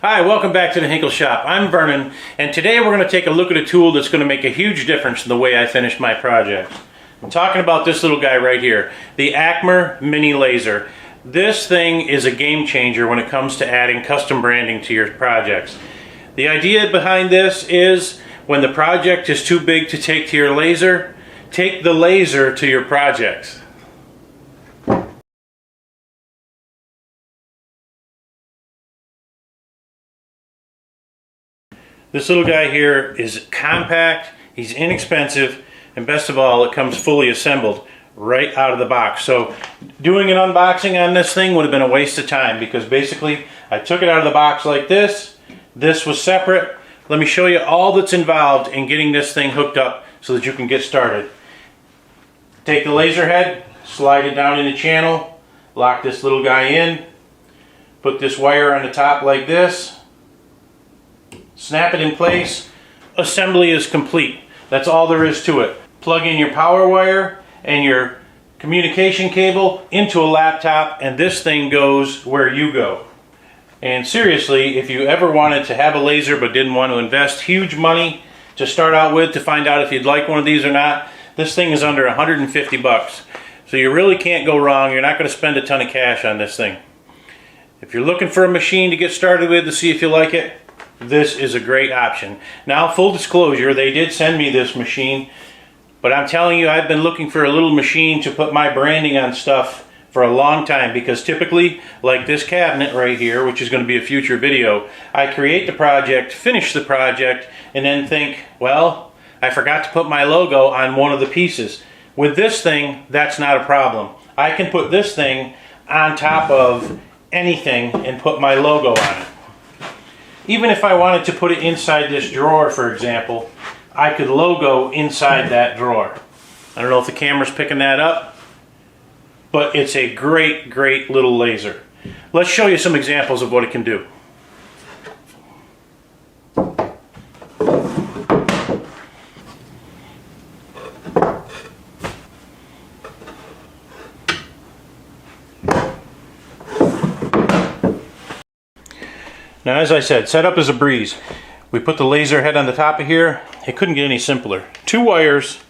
Hi, welcome back to the Hinkleshop. I'm Vernon, and today we're going to take a look at a tool that's going to make a huge difference in the way I finish my projects. I'm talking about this little guy right here, the Acmer Mini Laser. This thing is a game changer when it comes to adding custom branding to your projects. The idea behind this is when the project is too big to take to your laser, take the laser to your projects. This little guy here is compact, he's inexpensive, and best of all, it comes fully assembled right out of the box. So doing an unboxing on this thing would have been a waste of time because basically I took it out of the box like this. This was separate. Let me show you all that's involved in getting this thing hooked up so that you can get started. Take the laser head, slide it down in the channel, lock this little guy in, put this wire on the top like this, snap it in place. Assembly is complete. That's all there is to it. Plug in your power wire and your communication cable into a laptop, and this thing goes where you go. And seriously, if you ever wanted to have a laser but didn't want to invest huge money to start out with to find out if you'd like one of these or not, this thing is under 150 bucks. So you really can't go wrong. You're not going to spend a ton of cash on this thing. If you're looking for a machine to get started with to see if you like it, this is a great option. Now, full disclosure, they did send me this machine, but I'm telling you, I've been looking for a little machine to put my branding on stuff for a long time, because typically, like this cabinet right here, which is going to be a future video, I create the project, finish the project, and then think, well, I forgot to put my logo on one of the pieces. With this thing, that's not a problem. I can put this thing on top of anything and put my logo on it. Even if I wanted to put it inside this drawer, for example, I could logo inside that drawer. I don't know if the camera's picking that up, but it's a great, great little laser. Let's show you some examples of what it can do. Now, as I said, setup is a breeze. We put the laser head on the top of here. It couldn't get any simpler. 2 wires.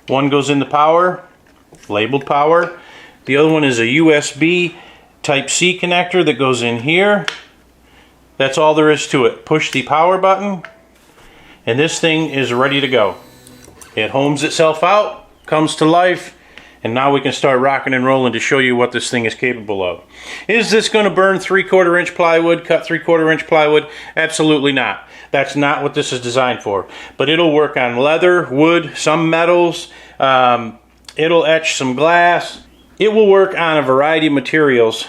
One goes into power, labeled power. The other one is a USB Type-C connector that goes in here. That's all there is to it. Push the power button, and this thing is ready to go. It homes itself out, comes to life, and now we can start rocking and rolling to show you what this thing is capable of. Is this going to burn 3/4 inch plywood, cut 3/4 inch plywood? Absolutely not. That's not what this is designed for. But it'll work on leather, wood, some metals. It'll etch some glass. It will work on a variety of materials.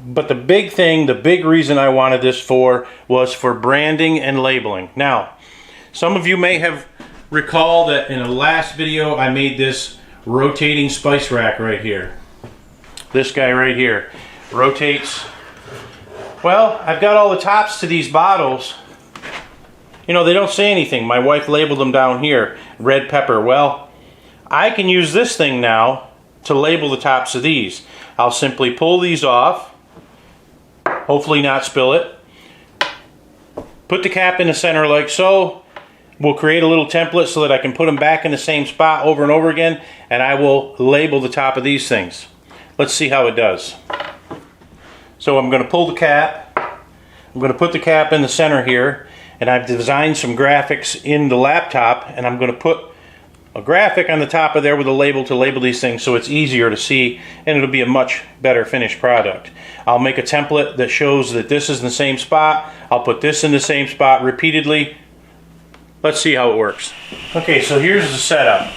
But the big thing, the big reason I wanted this for was for branding and labeling. Now, some of you may have recalled that in the last video I made this rotating spice rack right here. This guy right here rotates. Well, I've got all the tops to these bottles. You know, they don't say anything. My wife labeled them down here, red pepper. Well, I can use this thing now to label the tops of these. I'll simply pull these off, hopefully not spill it, put the cap in the center like so. We'll create a little template so that I can put them back in the same spot over and over again, and I will label the top of these things. Let's see how it does. So I'm going to pull the cap. I'm going to put the cap in the center here, and I've designed some graphics in the laptop, and I'm going to put a graphic on the top of there with a label to label these things so it's easier to see, and it'll be a much better finished product. I'll make a template that shows that this is in the same spot. I'll put this in the same spot repeatedly. Let's see how it works. Okay, so here's the setup.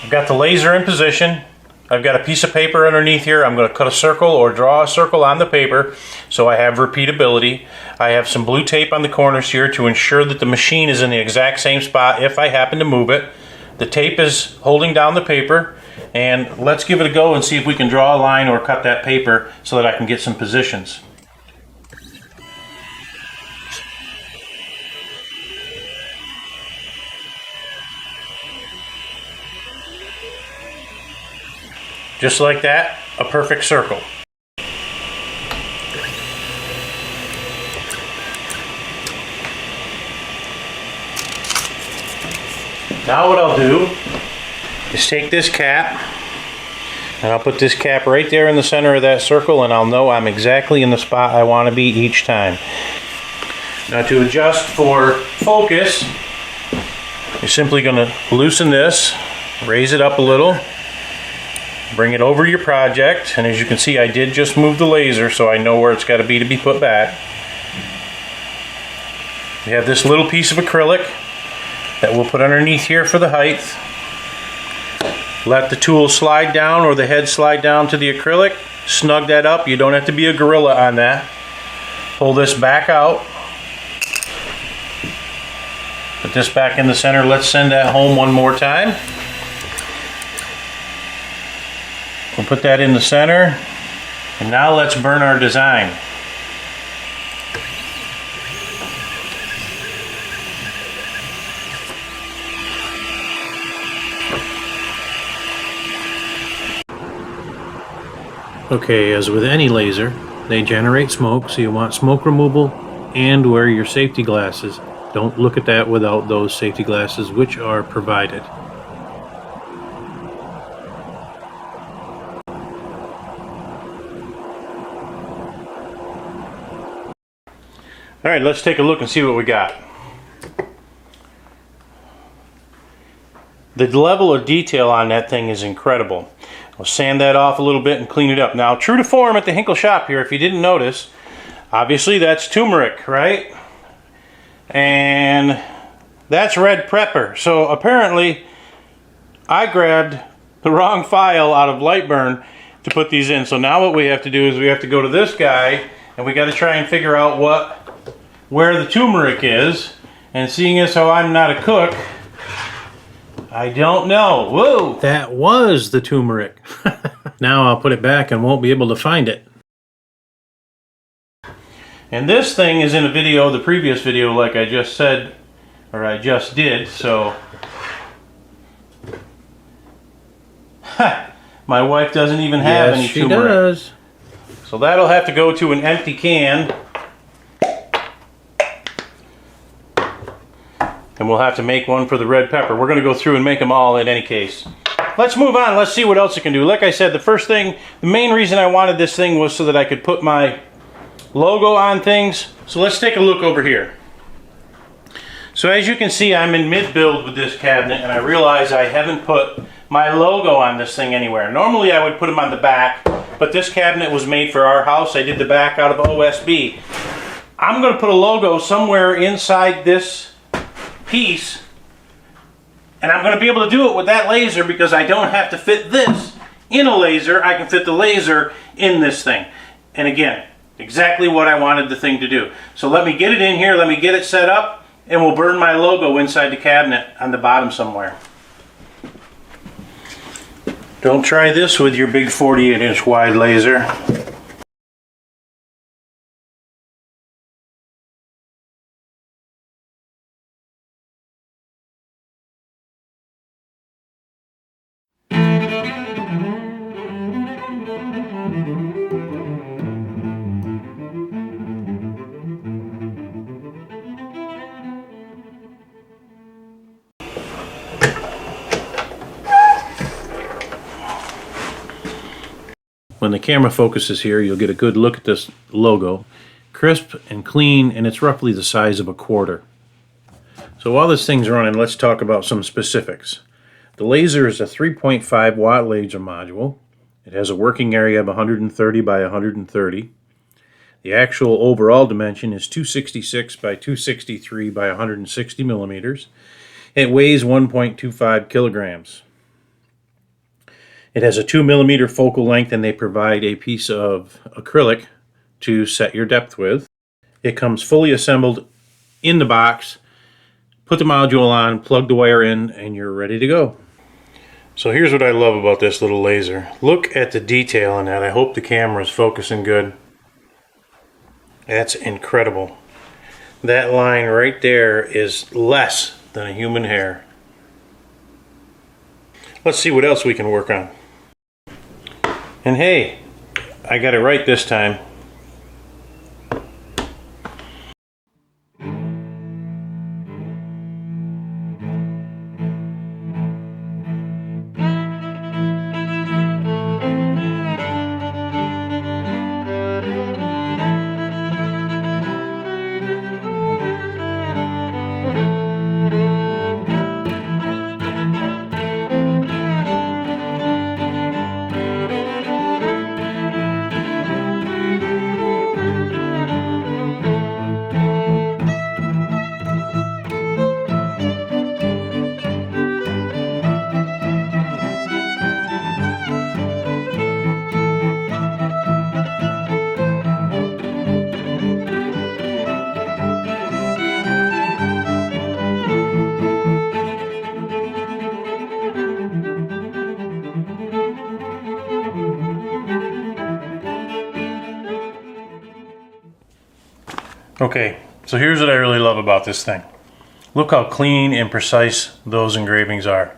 I've got the laser in position. I've got a piece of paper underneath here. I'm going to cut a circle or draw a circle on the paper so I have repeatability. I have some blue tape on the corners here to ensure that the machine is in the exact same spot if I happen to move it. The tape is holding down the paper, and let's give it a go and see if we can draw a line or cut that paper so that I can get some positions. Just like that, a perfect circle. Now what I'll do is take this cap and I'll put this cap right there in the center of that circle, and I'll know I'm exactly in the spot I want to be each time. Now to adjust for focus, you're simply going to loosen this, raise it up a little, bring it over your project, and as you can see I did just move the laser so I know where it's got to be put back. We have this little piece of acrylic that we'll put underneath here for the height. Let the tool slide down or the head slide down to the acrylic. Snug that up. You don't have to be a gorilla on that. Pull this back out. Put this back in the center. Let's send that home one more time. We'll put that in the center. And now let's burn our design. Okay, as with any laser, they generate smoke, so you want smoke removal and wear your safety glasses. Don't look at that without those safety glasses, which are provided. Alright, let's take a look and see what we got. The level of detail on that thing is incredible. I'll sand that off a little bit and clean it up. Now, true to form at the Hinkleshop here, if you didn't notice, obviously that's turmeric, right? And that's red pepper. So apparently I grabbed the wrong file out of Lightburn to put these in. So now what we have to do is we have to go to this guy and we got to try and figure out where the turmeric is. And seeing as how I'm not a cook, I don't know. Whoa! That was the turmeric. Now I'll put it back and won't be able to find it. And this thing is in a video, the previous video, like I just said, or I just did, so... My wife doesn't even have any turmeric. Yes, she does. So that'll have to go to an empty can. And we'll have to make one for the red pepper. We're going to go through and make them all in any case. Let's move on. Let's see what else it can do. Like I said, the main reason I wanted this thing was so that I could put my logo on things. So let's take a look over here. So as you can see, I'm in mid-build with this cabinet, and I realize I haven't put my logo on this thing anywhere. Normally I would put them on the back, but this cabinet was made for our house. I did the back out of OSB. I'm going to put a logo somewhere inside this piece, and I'm going to be able to do it with that laser because I don't have to fit this in a laser. I can fit the laser in this thing. And again, exactly what I wanted the thing to do. So let me get it in here, let me get it set up, and we'll burn my logo inside the cabinet on the bottom somewhere. Don't try this with your big 48-inch wide laser. When the camera focuses here, you'll get a good look at this logo. Crisp and clean, and it's roughly the size of a quarter. So while this thing's running, let's talk about some specifics. The laser is a 3.5 watt laser module. It has a working area of 130 by 130. The actual overall dimension is 266 by 263 by 160 millimeters. It weighs 1.25 kilograms. It has a 2 millimeter focal length, and they provide a piece of acrylic to set your depth with. It comes fully assembled in the box. Put the module on, plug the wire in, and you're ready to go. So here's what I love about this little laser. Look at the detail in that. I hope the camera is focusing good. That's incredible. That line right there is less than a human hair. Let's see what else we can work on. And hey, I got it right this time. Okay, so here's what I really love about this thing. Look how clean and precise those engravings are.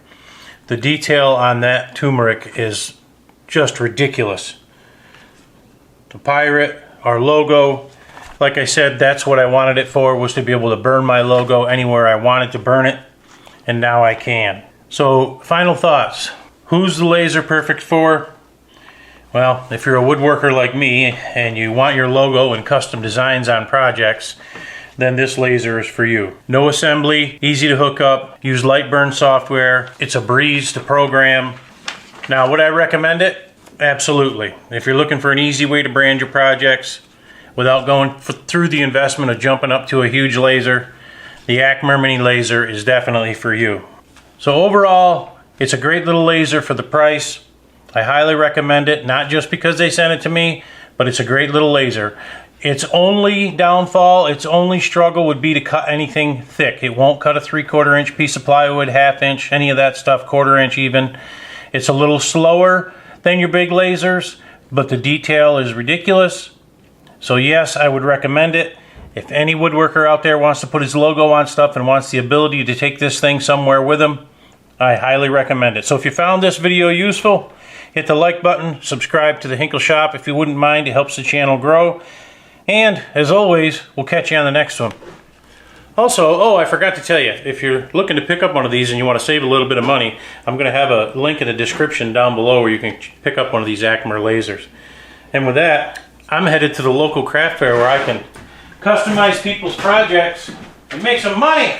The detail on that turmeric is just ridiculous. The pirate, our logo, like I said, that's what I wanted it for, was to be able to burn my logo anywhere I wanted to burn it, and now I can. So, final thoughts. Who's the laser perfect for? Well, if you're a woodworker like me and you want your logo and custom designs on projects, then this laser is for you. No assembly, easy to hook up, use Lightburn software. It's a breeze to program. Now, would I recommend it? Absolutely. If you're looking for an easy way to brand your projects without going through the investment of jumping up to a huge laser, the Acmer Mini Laser is definitely for you. So overall, it's a great little laser for the price. I highly recommend it, not just because they sent it to me, but it's a great little laser. Its only downfall, its only struggle would be to cut anything thick. It won't cut a 3/4 inch piece of plywood, 1/2 inch, any of that stuff, 1/4 inch even. It's a little slower than your big lasers, but the detail is ridiculous. So yes, I would recommend it. If any woodworker out there wants to put his logo on stuff and wants the ability to take this thing somewhere with him, I highly recommend it. So if you found this video useful, hit the like button, subscribe to the Hinkleshop if you wouldn't mind. It helps the channel grow. And, as always, we'll catch you on the next one. Also, I forgot to tell you, if you're looking to pick up one of these and you want to save a little bit of money, I'm going to have a link in the description down below where you can pick up one of these Acmer lasers. And with that, I'm headed to the local craft fair where I can customize people's projects and make some money.